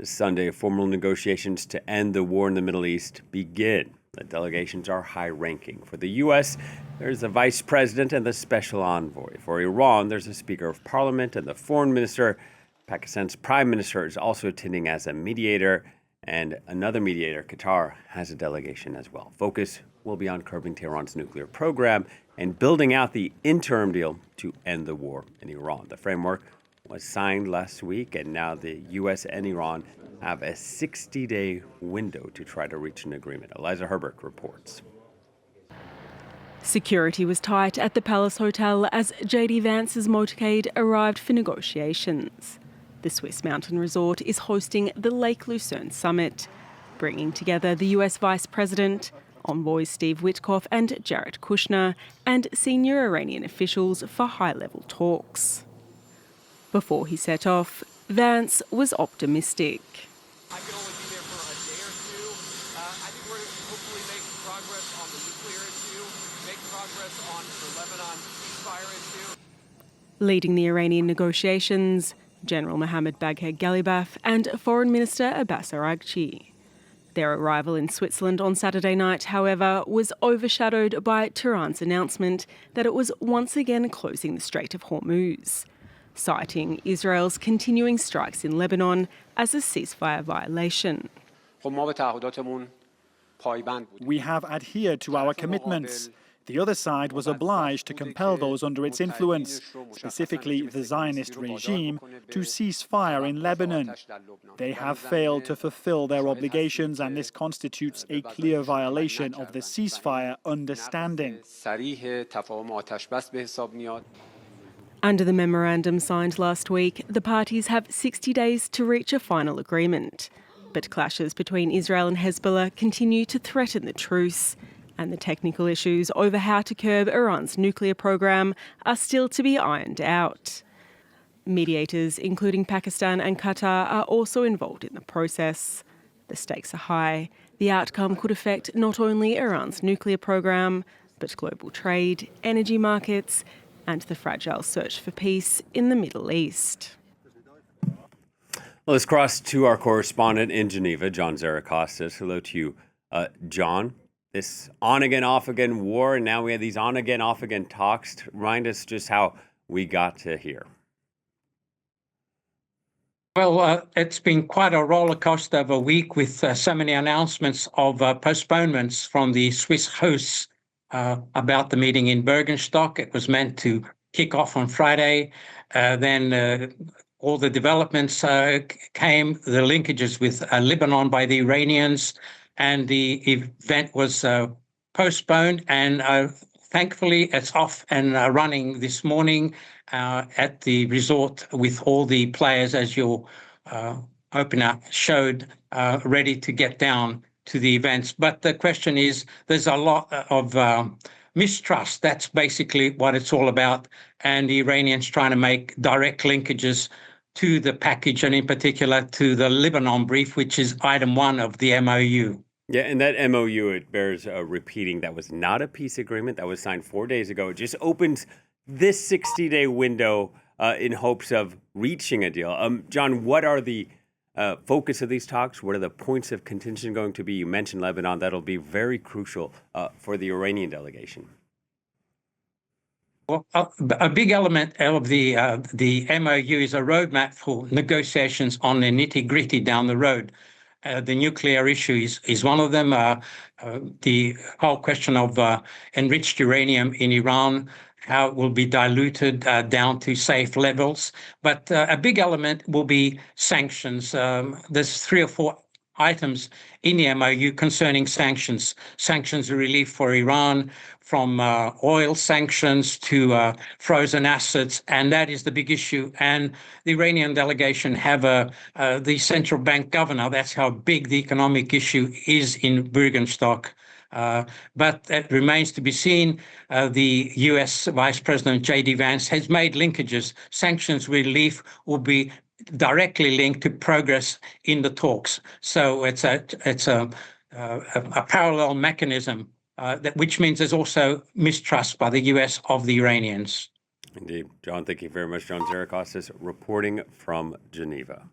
This Sunday, formal negotiations to end the war in the Middle East begin. The delegations are high-ranking. For the U.S., there's the vice president and the special envoy. For Iran, there's the speaker of parliament and the foreign minister. Pakistan's prime minister is also attending as a mediator, and another mediator, Qatar, has a delegation as well. Focus will be on curbing Tehran's nuclear program and building out the interim deal to end the war in Iran. The framework was signed last week, and now the U.S. and Iran have a 60-day window to try to reach an agreement. Eliza Herbert reports. Security was tight at the Palace Hotel as J.D. Vance's motorcade arrived for negotiations. The Swiss mountain resort is hosting the Lake Lucerne Summit, bringing together the US Vice President, envoys Steve Witkoff and Jared Kushner, and senior Iranian officials for high-level talks. Before he set off, Vance was optimistic. I can only be there for a day or two. I think we're hopefully making progress on the nuclear issue, make progress on the Lebanon ceasefire issue. Leading the Iranian negotiations, General Mohammad Bagher Ghalibaf and Foreign Minister Abbas Araghchi. Their arrival in Switzerland on Saturday night, however, was overshadowed by Tehran's announcement that it was once again closing the Strait of Hormuz, citing Israel's continuing strikes in Lebanon as a ceasefire violation. We have adhered to our commitments. The other side was obliged to compel those under its influence, specifically the Zionist regime, to cease fire in Lebanon. They have failed to fulfill their obligations, and this constitutes a clear violation of the ceasefire understanding. Under the memorandum signed last week, the parties have 60 days to reach a final agreement. But clashes between Israel and Hezbollah continue to threaten the truce, and the technical issues over how to curb Iran's nuclear program are still to be ironed out. Mediators, including Pakistan and Qatar, are also involved in the process. The stakes are high. The outcome could affect not only Iran's nuclear program, but global trade, energy markets, and the fragile search for peace in the Middle East. Well, let's cross to our correspondent in Geneva, John Zarocostas. Hello to you, John. This on-again, off-again war, and now we have these on-again, off-again talks. Remind us just how we got to here. Well, it's been quite a roller coaster of a week with so many announcements of postponements from the Swiss hosts about the meeting in Bergenstock. It was meant to kick off on Friday. Then all the developments came, the linkages with Lebanon by the Iranians, and the event was postponed, and thankfully it's off and running this morning at the resort with all the players, as your opener showed, ready to get down to the events. But the question is, there's a lot of mistrust. That's basically what it's all about, and the Iranians trying to make direct linkages to the package, and in particular to the Lebanon brief, which is item 1 of the MOU. Yeah, and that MOU, it bears repeating, that was not a peace agreement. That was signed 4 days ago. It just opens this 60-day window in hopes of reaching a deal. John, what are the focus of these talks? What are the points of contention going to be? You mentioned Lebanon. That'll be very crucial for the Iranian delegation. Well, a big element of the MOU is a roadmap for negotiations on the nitty-gritty down the road. The nuclear issue is one of them. The whole question of enriched uranium in Iran, how it will be diluted down to safe levels. But a big element will be sanctions. There's 3 or 4 items in the MOU concerning sanctions. Sanctions relief for Iran, from oil sanctions to frozen assets, and that is the big issue. And the Iranian delegation have the central bank governor. That's how big the economic issue is in Bergenstock. But it remains to be seen. The US Vice President J.D. Vance has made linkages. Sanctions relief will be directly linked to progress in the talks. So it's a parallel mechanism, which means there's also mistrust by the US of the Iranians. Indeed. John, thank you very much. John Zarocostas reporting from Geneva.